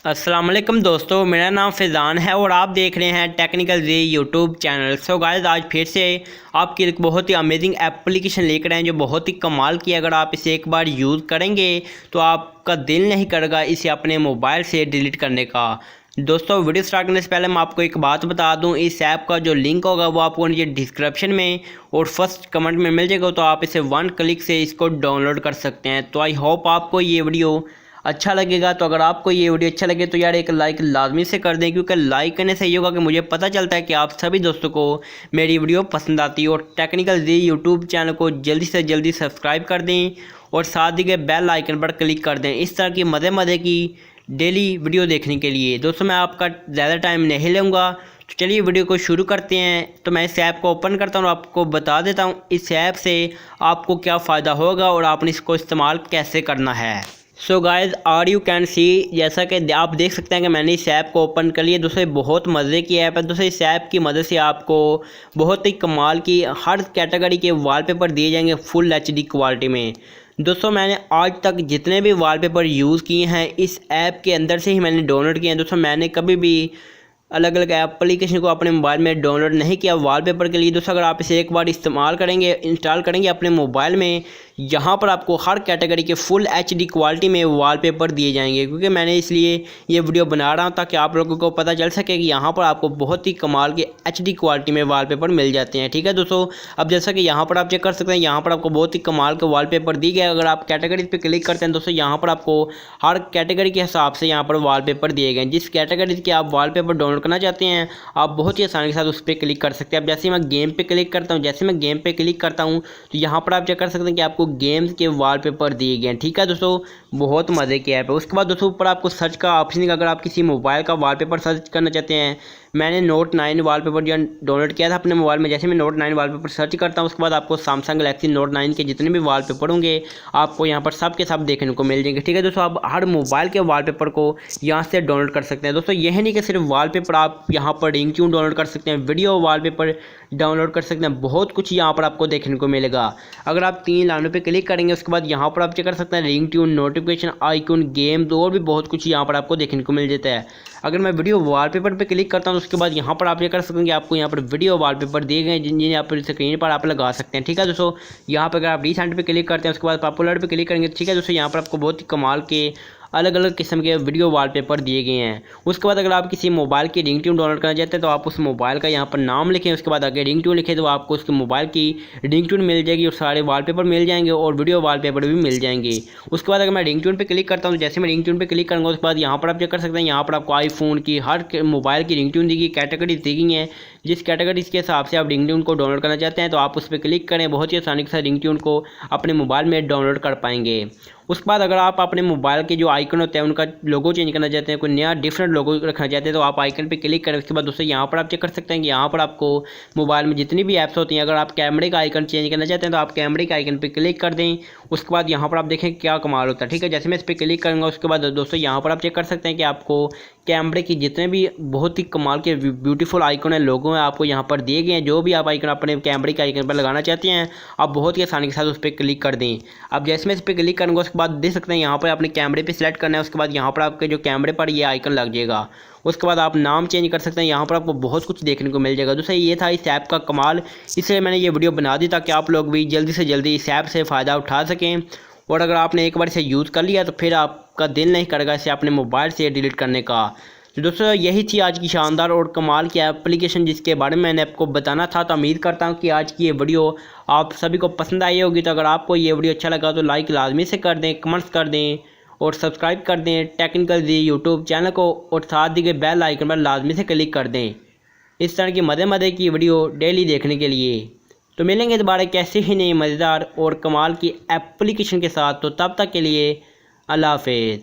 अस्सलाम वालेकुम दोस्तों, मेरा नाम फैज़ान है और आप देख रहे हैं टेक्निकल जी यूट्यूब चैनल। सो गाइस, आज फिर से आपकी एक बहुत ही अमेजिंग एप्लीकेशन लेकर आए हैं जो बहुत ही कमाल की। अगर आप इसे एक बार यूज़ करेंगे तो आपका दिल नहीं करेगा इसे अपने मोबाइल से डिलीट करने का। दोस्तों, वीडियो स्टार्ट करने से पहले मैं आपको एक बात बता दूं, इस ऐप का जो लिंक होगा वो आपको नीचे डिस्क्रिप्शन में और फर्स्ट कमेंट में मिल जाएगा, तो आप इसे 1 क्लिक से इसको डाउनलोड कर सकते हैं। तो आई होप आपको ये वीडियो अच्छा लगेगा। तो अगर आपको ये वीडियो अच्छा लगे तो यार एक लाइक लाजमी से कर दें, क्योंकि लाइक करने से ये होगा कि मुझे पता चलता है कि आप सभी दोस्तों को मेरी वीडियो पसंद आती है। और टेक्निकल जी यूट्यूब चैनल को जल्दी से जल्दी सब्सक्राइब कर दें और साथ ही के बेल आइकन पर क्लिक कर दें इस तरह की मज़े की डेली वीडियो देखने के लिए। दोस्तों, मैं आपका ज़्यादा टाइम नहीं लूँगा, तो चलिए वीडियो को शुरू करते हैं। तो मैं इस ऐप को ओपन करता हूँ और आपको बता देता हूँ इस ऐप से आपको क्या फ़ायदा होगा और आपने इसको इस्तेमाल कैसे करना है। So guys, are you can see, जैसा कि आप देख सकते हैं कि मैंने इस ऐप को ओपन कर लिया। दोस्तों, बहुत मज़े की ऐप है। दोस्तों, इस ऐप की मदद से आपको बहुत ही कमाल की हर कैटेगरी के वॉलपेपर दिए जाएंगे फुल एचडी क्वालिटी में। दोस्तों, मैंने आज तक जितने भी वॉलपेपर यूज़ किए हैं इस ऐप के अंदर से ही मैंने डाउनलोड किए हैं। दोस्तों, मैंने कभी भी अलग अलग एप्लीकेशन को अपने मोबाइल में डाउनलोड नहीं किया वॉलपेपर के लिए। दोस्तों, अगर आप इसे एक बार इस्तेमाल करेंगे, इंस्टॉल करेंगे अपने मोबाइल में, यहाँ पर आपको हर कैटेगरी के फुल एचडी क्वालिटी में वॉलपेपर दिए जाएंगे। क्योंकि मैंने इसलिए ये वीडियो बना रहा हूँ ताकि आप लोगों को पता चल सके कि यहाँ पर आपको बहुत ही कमाल के एचडी क्वालिटी में वॉलपेपर मिल जाते हैं। ठीक है दोस्तों, अब जैसा कि यहाँ पर आप चेक कर सकते हैं, यहाँ पर आपको बहुत ही कमाल के वॉलपेपर दिए गए। अगर आप कैटेगरी पर क्लिक करते हैं दोस्तों, यहाँ पर आपको हर कैटेगरी के हिसाब से यहाँ पर वॉलपेपर दिए गए। जिस कैटेगरी के आप वॉलपेपर डाउनलोड करना चाहते हैं आप बहुत ही आसानी के साथ उस पर क्लिक कर सकते हैं। अब जैसे मैं गेम पे क्लिक करता हूँ, तो यहाँ पर आप चेक कर सकते हैं कि आपको गेम्स के वॉलपेपर दिए गए हैं। ठीक है दोस्तों, बहुत मज़े की ऐप है। उसके बाद दोस्तों, ऊपर आपको सर्च का ऑप्शन है। अगर आप किसी मोबाइल का वॉलपेपर सर्च करना चाहते हैं, मैंने नोट 9 वॉलपेपर जो डाउनलोड किया था अपने मोबाइल में। जैसे मैं नोट 9 वॉलपेपर सर्च करता हूँ, उसके बाद आपको सैमसंग गैलेक्सी नोट 9 के जितने भी वॉलपेपर होंगे आपको यहाँ पर सब के सब देखने को मिल जाएंगे। ठीक है दोस्तों, आप हर मोबाइल के वॉलपेपर को यहाँ से डाउनलोड कर सकते हैं। दोस्तों, यही नहीं कि सिर्फ वॉलपेपर, आप यहाँ पर रिंग ट्यून डाउनलोड कर सकते हैं, वीडियो वॉलपेपर डाउनलोड कर सकते हैं, बहुत कुछ यहाँ पर आपको देखने को मिलेगा। अगर आप 3 लाइनों पे क्लिक करेंगे उसके बाद यहाँ पर आप चेक कर सकते हैं ring tune, notification icon, game, और भी बहुत कुछ यहाँ पर आपको देखने को मिल जाता है। अगर मैं वीडियो वॉलपेपर पे क्लिक करता हूँ उसके बाद यहाँ पर आप ये कर सकते हैं, आपको यहाँ पर वीडियो वॉलपेपर दिए गए जिन्हें यहाँ पर स्क्रीन पर आप लगा सकते हैं। ठीक है दोस्तों, यहाँ पर अगर आप रिसेंट पे क्लिक करते हैं उसके बाद पॉपुलर पे क्लिक करेंगे। ठीक है दोस्तों, यहाँ पर आपको बहुत ही कमाल के अलग अलग किस्म के वीडियो वॉलपेपर दिए गए हैं। उसके बाद अगर आप किसी मोबाइल की रिंग ट्यून डाउनलोड करना चाहते हैं तो आप उस मोबाइल का यहाँ पर नाम लिखें, उसके बाद आगे रिंग ट्यून लिखें तो आपको उसके मोबाइल की रिंग ट्यून मिल जाएगी और सारे वॉलपेपर मिल जाएंगे और वीडियो वॉलपेपर भी मिल जाएंगे। उसके बाद अगर मैं रिंग ट्यून पर क्लिक करता हूँ, जैसे मैं रिंग ट्यून पर क्लिक करूँगा उसके बाद यहाँ पर आप चेक कर सकते हैं, यहाँ पर आपको आईफोन की हर मोबाइल की रिंग ट्यून दी गई, कैटेगरी दी गई है। जिस कैटेगरी के हिसाब से आप रिंग ट्यून को डाउनलोड करना चाहते हैं तो आप उस पर क्लिक करें, बहुत ही आसानी के साथ रिंग ट्यून को अपने मोबाइल में डाउनलोड कर पाएंगे। उसके बाद अगर आप अपने मोबाइल के जो आइकन होते हैं उनका लोगो चेंज करना चाहते हैं, कोई नया डिफरेंट लोगो रखना चाहते हैं, तो आप आइकन पे क्लिक करें। उसके बाद दोस्तों यहाँ पर आप चेक कर सकते हैं कि यहाँ पर आपको मोबाइल में जितनी भी ऐप्स होती हैं, अगर आप कैमरे का आइकन चेंज करना चाहते हैं तो आप कैमरे के आइकन पर क्लिक कर दें। उसके बाद यहाँ पर आप देखें क्या कमाल होता है। ठीक है, जैसे मैं इस पर क्लिक करूँगा उसके बाद दोस्तों यहाँ पर आप चेक कर सकते हैं कि आपको कैमरे की जितने भी बहुत ही कमाल के ब्यूटीफुल आइकन है, लोगो हैं, आपको यहाँ पर दिए गए हैं। जो भी आप आइकन अपने कैमरे के आइकन पर लगाना चाहते हैं आप बहुत ही आसानी के साथ उस पर क्लिक कर दें। अब जैसे मैं इस पर क्लिक करूँगा उसके बाद देख सकते हैं यहाँ पर अपने कैमरे पे सिलेक्ट करना है। उसके बाद यहाँ पर आपके जो कैमरे पर ये आइकन लग जाएगा। उसके बाद आप नाम चेंज कर सकते हैं, यहाँ पर आपको बहुत कुछ देखने को मिल जाएगा। दोस्तों, ये था इस ऐप का कमाल, इसलिए मैंने ये वीडियो बना दी ताकि आप लोग भी जल्दी से जल्दी इस ऐप से फ़ायदा उठा सकें। और अगर आपने एक बार इसे यूज़ कर लिया तो फिर आपका दिल नहीं करेगा इसे अपने मोबाइल से डिलीट करने का। तो दोस्तों, यही थी आज की शानदार और कमाल की एप्लीकेशन जिसके बारे में मैंने आपको बताना था। तो उम्मीद करता हूँ कि आज की ये वीडियो आप सभी को पसंद आई होगी। तो अगर आपको ये वीडियो अच्छा लगा तो लाइक लाजमी से कर दें, कमेंट्स कर दें और सब्सक्राइब कर दें टेक्निकल जी यूट्यूब चैनल को, और साथ ही बेल आइकन पर लाजमी से क्लिक कर दें इस तरह की मज़े की वीडियो डेली देखने के लिए। तो मिलेंगे दोबारा कैसे ही नई मज़ेदार और कमाल की एप्लीकेशन के साथ। तो तब तक के लिए अल्लाह हाफिज़।